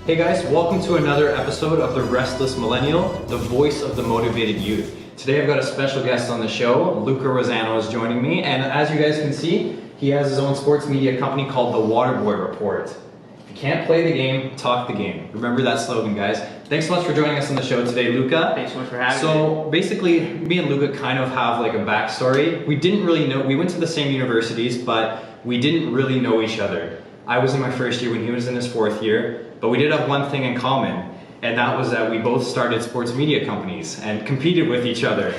Hey guys, welcome to another episode of The Restless Millennial, the voice of the motivated youth. Today I've got a special guest on the show. Luca Rosano is joining me, and as you guys can see, he has his own sports media company called the WaterBoy Report. If you can't play the game, talk the game. Remember that slogan, guys. Thanks so much for joining us on the show today, Luca. Thanks so much for having me. So basically, me and Luca kind of have like a backstory. We didn't really know, we went to the same universities, but we didn't really know each other. I was in my first year when he was in his fourth year. But we did have one thing in common, and that was that we both started sports media companies and competed with each other.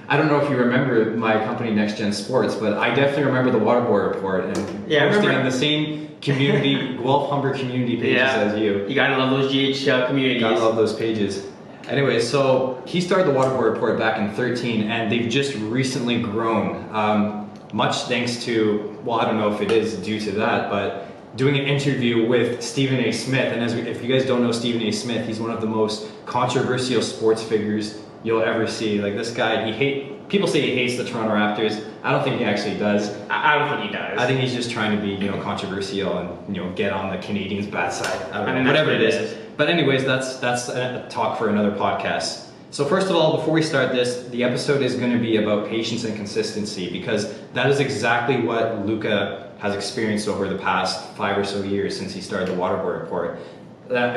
I don't know if you remember my company, Next Gen Sports, but I definitely remember the Waterboy Report and posting on the same community, Guelph Humber community pages as you. You gotta love those GH communities. Gotta love those pages. Anyway, so he started the Waterboy Report back in 2013, and they've just recently grown. Much thanks to, well, I don't know if it is due to that, but doing an interview with Stephen A. Smith. And if you guys don't know Stephen A. Smith, he's one of the most controversial sports figures you'll ever see. Like this guy, people say he hates the Toronto Raptors. I don't think he actually does. I don't think he does. I think he's just trying to be, controversial and, get on the Canadians' bad side. I don't know, mean, whatever it is. But anyways, that's a talk for another podcast. So first of all, before we start this, the episode is going to be about patience and consistency, because that is exactly what Luca has experienced over the past 5 or so years since he started the Waterboy Report.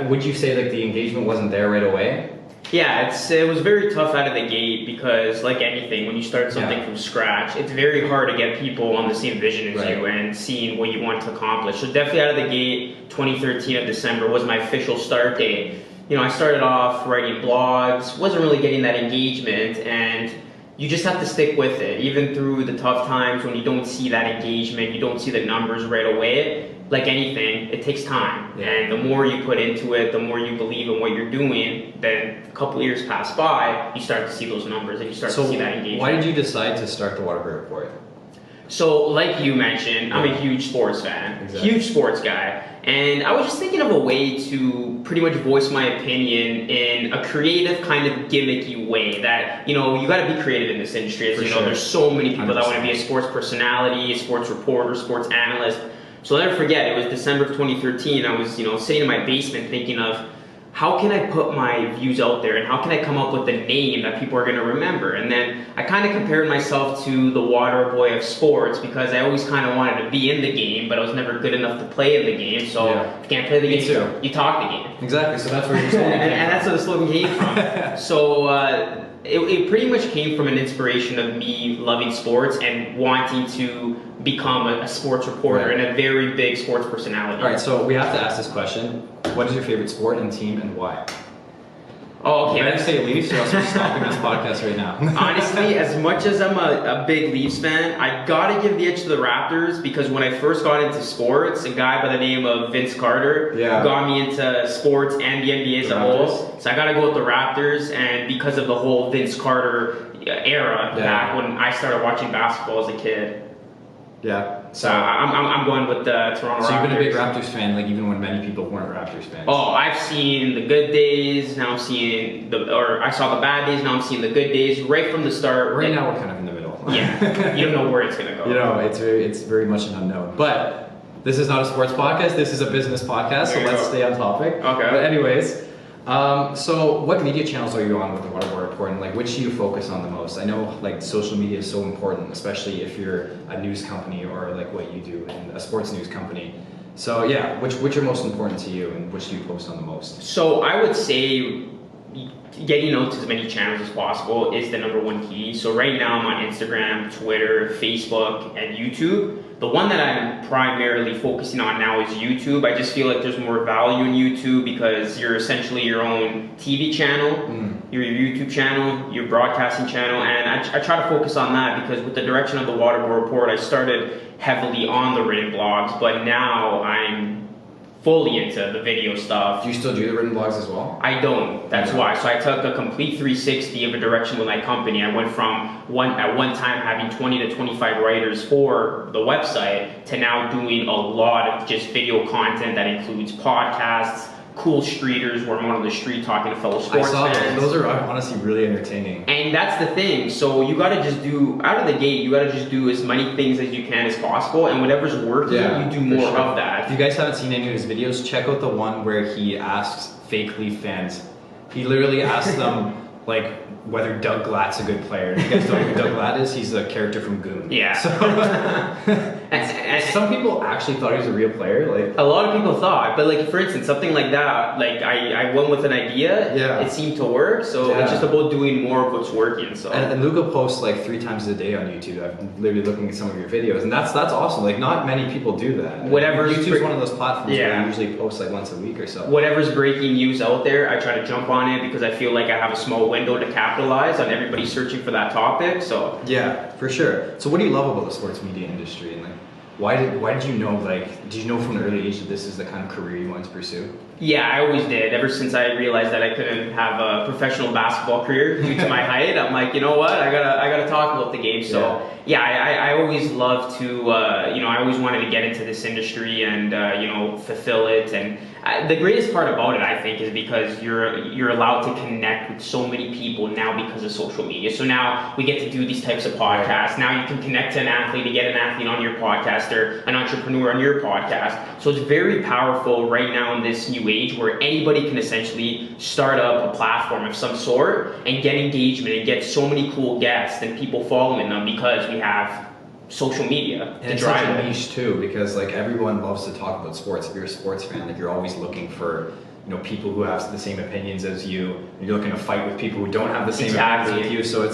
Would you say like the engagement wasn't there right away? Yeah, it was very tough out of the gate because, like anything, when you start something from scratch, it's very hard to get people on the same vision as you and seeing what you want to accomplish. So definitely out of the gate, 2013 of December was my official start date. I started off writing blogs, wasn't really getting that engagement, and you just have to stick with it. Even through the tough times when you don't see that engagement, you don't see the numbers right away, like anything, it takes time. And the more you put into it, the more you believe in what you're doing, then a couple years pass by, you start to see those numbers and you start to see that engagement. Why did you decide to start the Waterboy Report? So, like you mentioned, I'm a huge sports fan, huge sports guy, and I was just thinking of a way to pretty much voice my opinion in a creative kind of gimmicky way that, you gotta be creative in this industry. As you know, there's so many people 100%. That want to be a sports personality, a sports reporter, sports analyst. So I'll never forget, it was December of 2013, I was, sitting in my basement thinking of, how can I put my views out there and how can I come up with a name that people are going to remember? And then I kind of compared myself to the water boy of sports because I always kind of wanted to be in the game, but I was never good enough to play in the game. So if you can't play the game, you talk the game. Exactly, so that's where your slogan came from. And that's where the slogan came from. So it pretty much came from an inspiration of me loving sports and wanting to become a sports reporter and a very big sports personality. All right, so we have to ask this question. What is your favorite sport and team and why? Oh, okay. You better say Leafs or else we're stopping this podcast right now. Honestly, as much as I'm a big Leafs fan, I gotta give the edge to the Raptors because when I first got into sports, a guy by the name of Vince Carter got me into sports and the NBA as a whole. So I gotta go with the Raptors, and because of the whole Vince Carter era back when I started watching basketball as a kid. Yeah. So I'm going with the Toronto Raptors. So you've been a big Raptors fan, like even when many people weren't Raptors fans. Oh, I've seen the good days. Now I'm seeing I saw the bad days. Now I'm seeing the good days. Right from the start. Right now we're kind of in the middle. Yeah, you don't know where it's gonna go. It's very much an unknown. But this is not a sports podcast. This is a business podcast. So let's stay on topic. Okay. But anyways. So what media channels are you on with the Waterboy Report, and like which do you focus on the most? I know like social media is so important, especially if you're a news company or like what you do in a sports news company. So yeah, which are most important to you and which do you post on the most? So I would say getting out to as many channels as possible is the #1 key. So right now I'm on Instagram, Twitter, Facebook, and YouTube. The one that I'm primarily focusing on now is YouTube. I just feel like there's more value in YouTube because you're essentially your own TV channel, your YouTube channel, your broadcasting channel, and I try to focus on that because with the direction of the Waterboy Report, I started heavily on the written blogs, but now I'm fully into the video stuff. Do you still do the written blogs as well? I don't. That's why. So I took a complete 360 of a direction with my company. I went from at one time having 20 to 25 writers for the website to now doing a lot of just video content that includes podcasts, cool streeters where I'm on the street talking to fellow sports fans. Those are honestly really entertaining. And that's the thing. So you gotta just do, out of the gate, you gotta just do as many things as you can as possible, and whatever's working, you do more of that. If you guys haven't seen any of his videos, check out the one where he asks fake Leaf fans. He literally asks them like whether Doug Glatt's a good player. If you guys don't know who Doug Glatt is, he's a character from Goon. Yeah. So, and some people actually thought he was a real player. Like a lot of people thought, but like for instance, something like that, like I went with an idea. Yeah. It seemed to work, so it's just about doing more of what's working. So and Luca posts like 3 times a day on YouTube. I'm literally looking at some of your videos, and that's awesome. Like not many people do that. YouTube's one of those platforms where you usually post like once a week or so. Whatever's breaking news out there, I try to jump on it because I feel like I have a small window to capitalize on everybody searching for that topic. So yeah, for sure. So what do you love about the sports media industry, and like why did you know, like, did you know from an early age that this is the kind of career you wanted to pursue? Yeah, I always did. Ever since I realized that I couldn't have a professional basketball career due to my height, I'm like, you know what? I gotta talk about the game. So yeah, I always loved to, I always wanted to get into this industry and fulfill it. And the greatest part about it, I think, is because you're allowed to connect with so many people now because of social media. So now we get to do these types of podcasts. Now you can connect to an athlete, to get an athlete on your podcast, or an entrepreneur on your podcast. So it's very powerful right now in this new age where anybody can essentially start up a platform of some sort and get engagement and get so many cool guests and people following them because we have social media and it's such a niche too, because like everyone loves to talk about sports. If you're a sports fan, like you're always looking for people who have the same opinions as you, and you're looking to fight with people who don't have the same opinions as you. So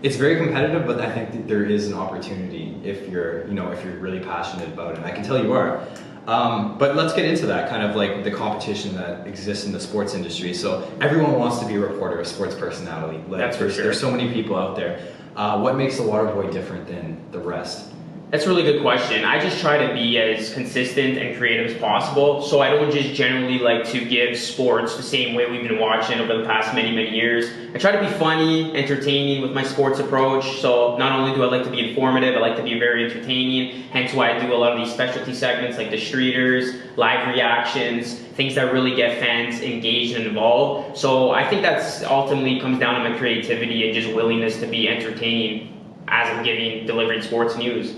it's very competitive, but I think that there is an opportunity if you're really passionate about it. And I can tell you are. But let's get into that kind of like the competition that exists in the sports industry. So everyone wants to be a reporter, a sports personality. Like, that's for sure. There's so many people out there. What makes the Waterboy different than the rest? That's a really good question. I just try to be as consistent and creative as possible. So I don't just generally like to give sports the same way we've been watching over the past many, many years. I try to be funny, entertaining with my sports approach. So not only do I like to be informative, I like to be very entertaining. Hence why I do a lot of these specialty segments like the Streeters, live reactions, things that really get fans engaged and involved. So I think that's ultimately comes down to my creativity and just willingness to be entertaining as I'm delivering sports news.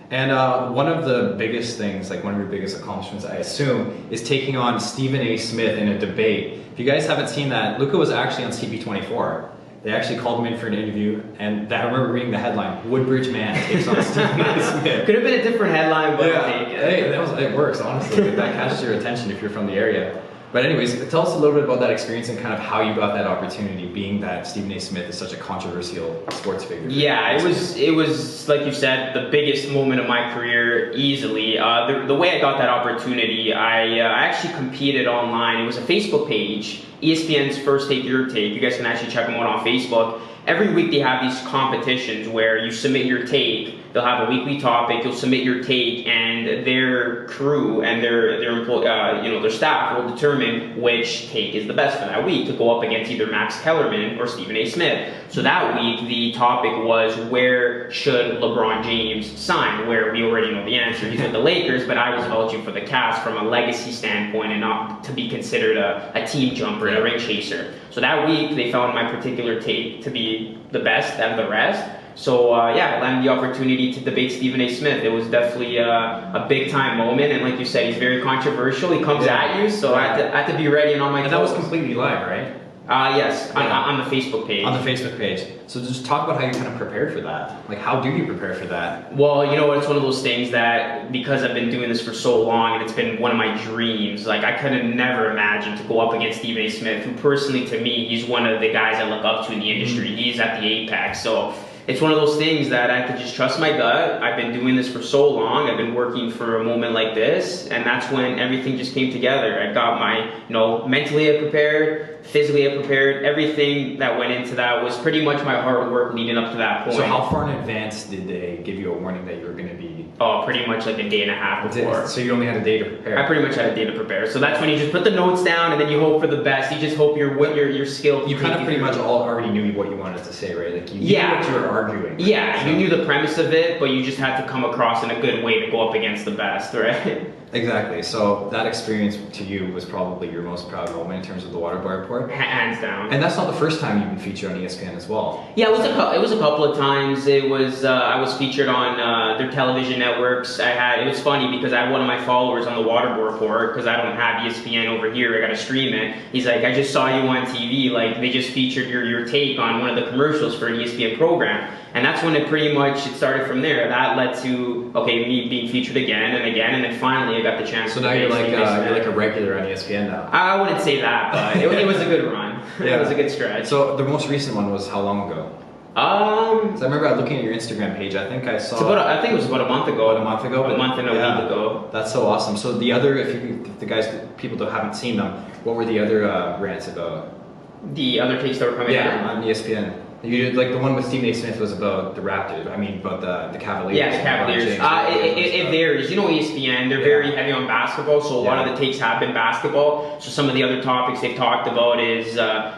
And one of the biggest things, like one of your biggest accomplishments, I assume, is taking on Stephen A. Smith in a debate. If you guys haven't seen that, Luca was actually on CP24. They actually called him in for an interview, and I remember reading the headline, Woodbridge man takes on Stephen A. Smith. Could have been a different headline, but it works, honestly. That catches your attention if you're from the area. But anyways, tell us a little bit about that experience and kind of how you got that opportunity, being that Stephen A. Smith is such a controversial sports figure. Yeah, it was like you said, the biggest moment of my career easily. The way I got that opportunity, I actually competed online. It was a Facebook page, ESPN's First Take Your Take. You guys can actually check them out on Facebook. Every week they have these competitions where you submit your take. They'll have a weekly topic. You'll submit your take, and their crew and their staff will determine which take is the best for that week to go up against either Max Kellerman or Stephen A. Smith. So that week the topic was, where should LeBron James sign? Where we already know the answer. He's with the Lakers, but I was vouching for the Cavs from a legacy standpoint and not to be considered a team jumper and a ring chaser. So that week they found my particular take to be the best out of the rest. So I landed the opportunity to debate Stephen A. Smith. It was definitely a big time moment, and like you said, he's very controversial. He comes at you, so I had to be ready and on my toes. And that was completely live, right? Yes, on the Facebook page. On the Facebook page. So just talk about how you kind of prepared for that. Like, how do you prepare for that? Well, it's one of those things that, because I've been doing this for so long and it's been one of my dreams, like I could have never imagined to go up against Stephen A. Smith, who personally to me, he's one of the guys I look up to in the industry. He's at the apex. So it's one of those things that I have to just trust my gut. I've been doing this for so long. I've been working for a moment like this, and that's when everything just came together. I got my, mentally I prepared, physically I prepared. Everything that went into that was pretty much my hard work leading up to that point. So how far in advance did they give you a warning that you were going to be? Oh, pretty much like a day and a half before. So you only had a day to prepare? I pretty much had a day to prepare. So that's when you just put the notes down and then you hope for the best. You just hope your skill. You kind of pretty much all already knew what you wanted to say, right? Like you knew what you were arguing. Yeah, you knew the premise of it, but you just had to come across in a good way to go up against the best, right? Exactly. So that experience to you was probably your most proud moment in terms of the WaterBoy Report. Hands down. And that's not the first time you've been featured on ESPN as well. Yeah, it was a couple of times. It was I was featured on their television networks. It was funny because I had one of my followers on the WaterBoy Report because I don't have ESPN over here. I gotta stream it. He's like, I just saw you on TV. Like they just featured your take on one of the commercials for an ESPN program. And that's when it pretty much it started from there. That led to me being featured again and again, and then finally I got the chance. So now you're like a regular on ESPN now. I wouldn't say that, but it was a good run. Yeah. It was a good stretch. So the most recent one was how long ago? So I remember looking at your Instagram page. I think I saw. I think it was about a month ago. About a month ago. A month and a week ago. That's so awesome. So the other, if the guys, people that haven't seen them, what were the other rants about? The other takes that were coming out? Yeah, on ESPN. You did like the one with Stephen A. Smith was about the Raptors. I mean, about the Cavaliers. Yeah, the Cavaliers. It varies. You know, ESPN, they're very heavy on basketball, so a lot of the takes have been basketball. So some of the other topics they've talked about is,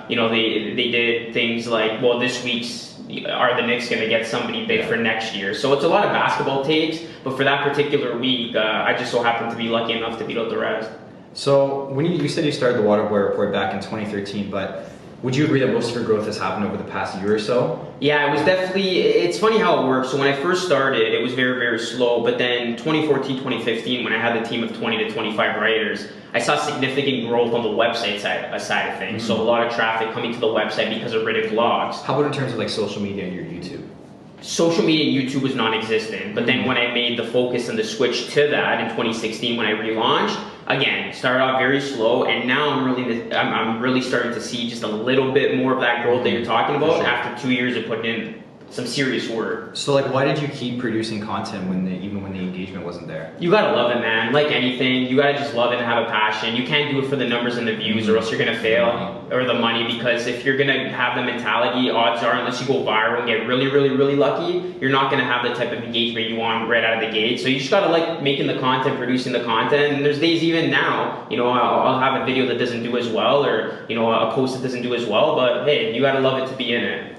they did things like, well, this week's, are the Knicks going to get somebody big for next year? So it's a lot of basketball takes, but for that particular week, I just so happened to be lucky enough to beat out the rest. So when you said you started the WaterBoy Report back in 2013, but would you agree that most of your growth has happened over the past year or so? Yeah, it was definitely, it's funny how it works. So when I first started, it was very, very slow, but then 2014, 2015, when I had the team of 20 to 25 writers, I saw significant growth on the website side of things. So a lot of traffic coming to the website because of written blogs. How about in terms of like social media and your YouTube? Social media and YouTube was non-existent, but then when I made the focus and the switch to that in 2016 when I relaunched, again, started off very slow, and now I'm really starting to see just a little bit more of that growth that you're talking about after 2 years of putting in some serious work. So like, why did you keep producing content even when the engagement wasn't there? You gotta love it, man. Like anything, you gotta just love it and have a passion. You can't do it for the numbers and the views, or else you're gonna fail, or the money. Because if you're gonna have the mentality, odds are, unless you go viral and get really, really, really lucky, you're not gonna have the type of engagement you want right out of the gate. So you just gotta like making the content, producing the content. And there's days even now, I'll have a video that doesn't do as well, or a post that doesn't do as well. But hey, you gotta love it to be in it.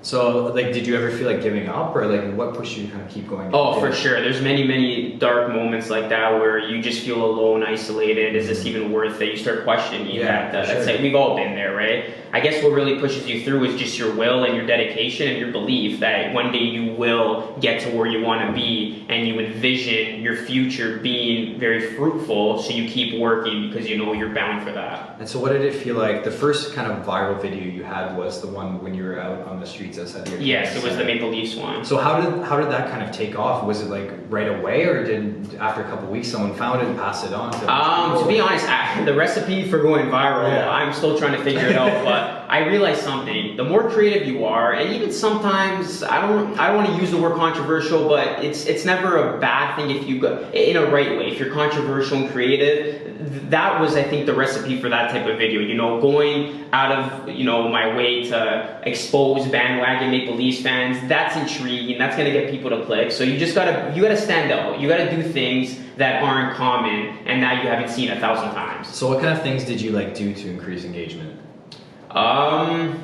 So, like, did you ever feel like giving up, or like, what pushed you to kind of keep going? Oh, for sure. There's many, many dark moments like that where you just feel alone, isolated. Is this even worth it? You start questioning that. That's like, we've all been there, right? I guess what really pushes you through is just your will and your dedication and your belief that one day you will get to where you want to be, and you envision your future being very fruitful, so you keep working because you know you're bound for that. And so what did it feel like? The first kind of viral video you had was the one when you were out on the streets outside your Yes, it was the Maple Leafs one. So how did that kind of take off? Was it like right away, or did after a couple of weeks someone found it and passed it on to be honest, the recipe for going viral, I'm still trying to figure it out, but I realized something. The more creative you are, and even sometimes I don't want to use the word controversial, but it's never a bad thing if you go in a right way. If you're controversial and creative, that was, I think, the recipe for that type of video. Going out of my way to expose bandwagon Maple Leafs fans. That's intriguing. That's gonna get people to click. So you gotta stand out. You gotta do things that aren't common and that you haven't seen 1,000 times. So what kind of things did you like do to increase engagement?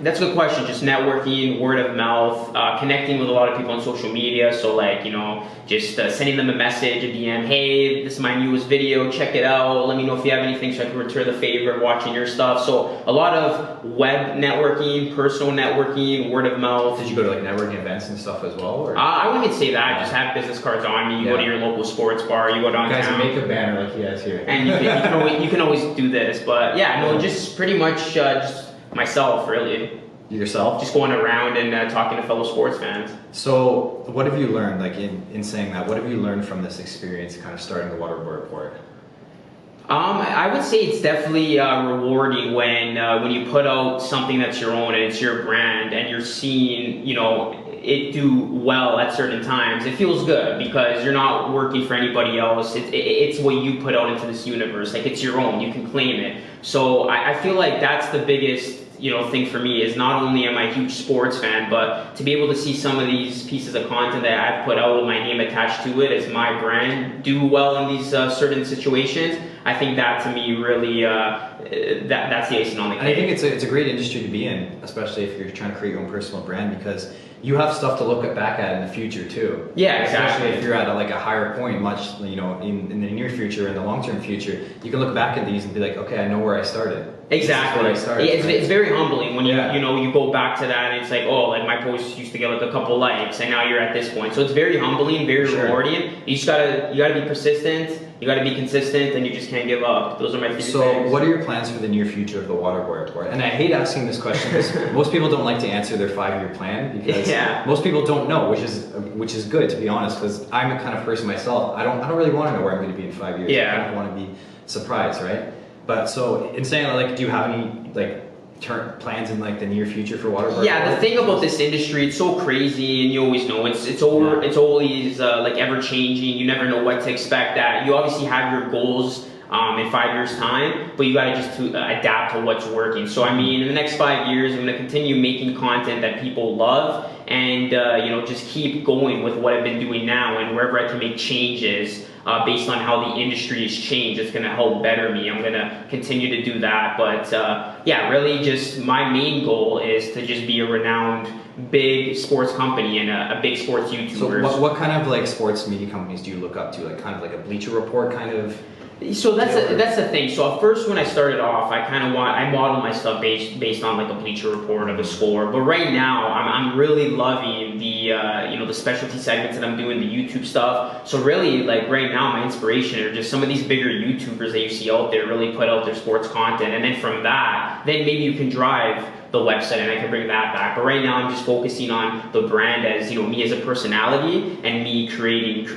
That's a good question. Just networking, word of mouth, connecting with a lot of people on social media. So like, just sending them a message, a DM, hey, this is my newest video, check it out. Let me know if you have anything so I can return the favor of watching your stuff. So a lot of web networking, personal networking, word of mouth. Did you go to like networking events and stuff as well? Or? I wouldn't say that. Just have business cards on me. You go to your local sports bar, you go downtown. You guys make a banner like he has here. And you can always do this. But yeah, no, just pretty much just myself, really. Yourself? Just going around and talking to fellow sports fans. So what have you learned, like in saying that, what have you learned from this experience kind of starting the WaterBoy Report? I would say it's definitely rewarding when you put out something that's your own and it's your brand, and you're seeing, it do well at certain times. It feels good because you're not working for anybody else. It's what you put out into this universe. Like, it's your own. You can claim it. So I feel like that's the biggest thing for me, is not only am I a huge sports fan, but to be able to see some of these pieces of content that I've put out with my name attached to it as my brand do well in these certain situations. I think that to me really, that's the icing on the cake. And I think it's a great industry to be in, especially if you're trying to create your own personal brand, because you have stuff to look back at in the future too. Yeah, Especially exactly. if you're at like a higher point, much in the near future, in the long term future, you can look back at these and be like, okay, I know where I started. Exactly. This is where I started. Yeah, it's very humbling when Yeah. you go back to that and it's like, oh, like my post used to get like a couple likes and now you're at this point. So it's very humbling, very Sure. rewarding. You gotta be persistent, you gotta be consistent, and you just can't give up. Those are my few So, things. what are your plans for the near future of the WaterBoy Report? And I hate asking this question because most people don't like to answer their 5-year plan because Yeah. most people don't know, which is good to be honest. Because I'm the kind of person myself. I don't really want to know where I'm going to be in 5 years. Yeah. I kind of want to be surprised, right? But so in saying that, like, do you have any like plans in like the near future for WaterBoy? Yeah, the thing about this industry, it's so crazy, and you always know it's always like ever changing. You never know what to expect. That you obviously have your goals in 5 years' time, but you gotta just to adapt to what's working. So I mean, in the next 5 years, I'm gonna continue making content that people love, and just keep going with what I've been doing now, and wherever I can make changes. Based on how the industry has changed, it's going to help better me. I'm going to continue to do that. But really just my main goal is to just be a renowned big sports company and a big sports YouTuber. So what kind of like sports media companies do you look up to? Like kind of like a Bleacher Report kind of? So that's the thing. So at first when I started off, I modeled my stuff based on like a Bleacher Report of a score. But right now I'm really loving the specialty segments that I'm doing, the YouTube stuff. So really like right now my inspiration are just some of these bigger YouTubers that you see out there really put out their sports content, and then from that, then maybe you can drive the website and I can bring that back. But right now I'm just focusing on the brand as, me as a personality and me creating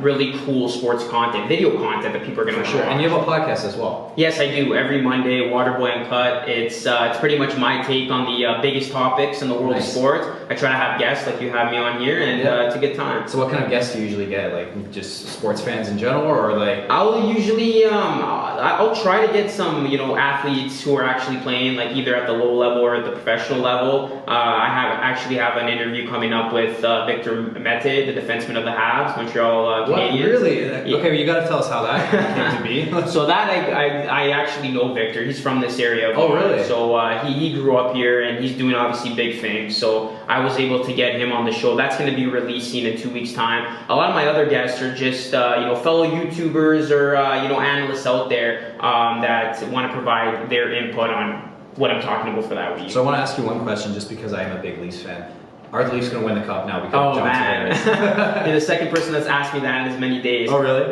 really cool sports content, video content that people are going to watch. Sure. And you have a podcast as well. Yes, I do. Every Monday, Waterboy Uncut. It's pretty much my take on the biggest topics in the world of sports. I try to have guests like you have me on here, and it's a good time. So what kind of guests do you usually get? Like just sports fans in general, or like? I'll usually I'll try to get some athletes who are actually playing like either at the low level or at the professional level. I have an interview coming up with Victor Mete, the defenseman of the Habs, Montreal Canadiens. What? Really? Yeah. Okay, well, you got to tell us how that came to be. So that I actually know Victor. He's from this area. Oh, really? So he grew up here and he's doing obviously big things. So I was able to get him on the show. That's going to be releasing in 2 weeks' time. A lot of my other guests are just fellow YouTubers or analysts out there that want to provide their input on what I'm talking about for that week. So I want to ask you one question, just because I am a big Leafs fan. Are the Leafs going to win the cup now? Because Oh John man, Tavares? you're the second person that's asked me that in as many days. Oh really?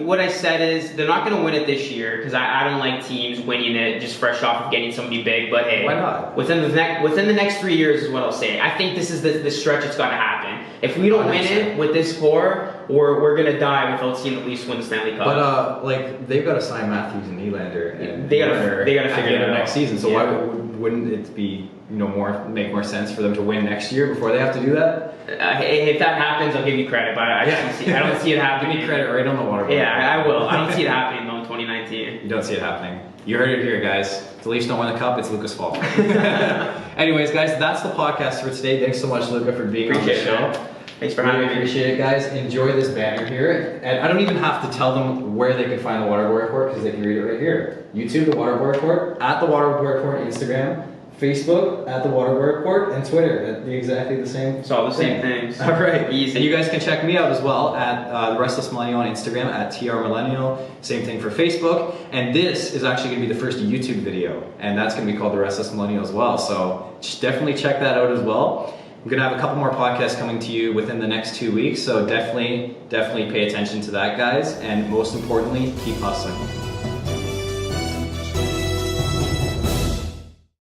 What I said is they're not going to win it this year because I don't like teams winning it just fresh off of getting somebody big. But hey, why not? Within the next 3 years is what I'll say. I think this is the stretch it's got to happen. If we don't 100%. win it with this core, we're gonna die without seeing the Leafs win the Stanley Cup. But like they've got to sign Matthews and Nylander, and They gotta Werner figure at the it end of out. next season. So Yeah. why wouldn't it be make more sense for them to win next year before they have to do that? If that happens, I'll give you credit, but I don't see it happening. Give me credit right on the water. Yeah, I will. I don't see it happening though in 2019. You don't see it happening. You heard it here, guys. If the Leafs don't win the cup, it's Luca's fault. Anyways, guys, that's the podcast for today. Thanks so much, Luca, for being on the Appreciate show. it. Thanks for having Really me. appreciate it, guys. Enjoy this banner here. And I don't even have to tell them where they can find the WaterBoy Report because they can read it right here. YouTube, the WaterBoy Report, at the WaterBoy Report, Instagram, Facebook, at the WaterBoy Report, and Twitter at exactly the same. It's all the same things. All right. Easy. And you guys can check me out as well at The Restless Millennial on Instagram, at TR Millennial. Same thing for Facebook. And this is actually going to be the first YouTube video. And that's going to be called The Restless Millennial as well. So definitely check that out as well. I'm going to have a couple more podcasts coming to you within the next 2 weeks. So definitely pay attention to that, guys. And most importantly, keep hustling.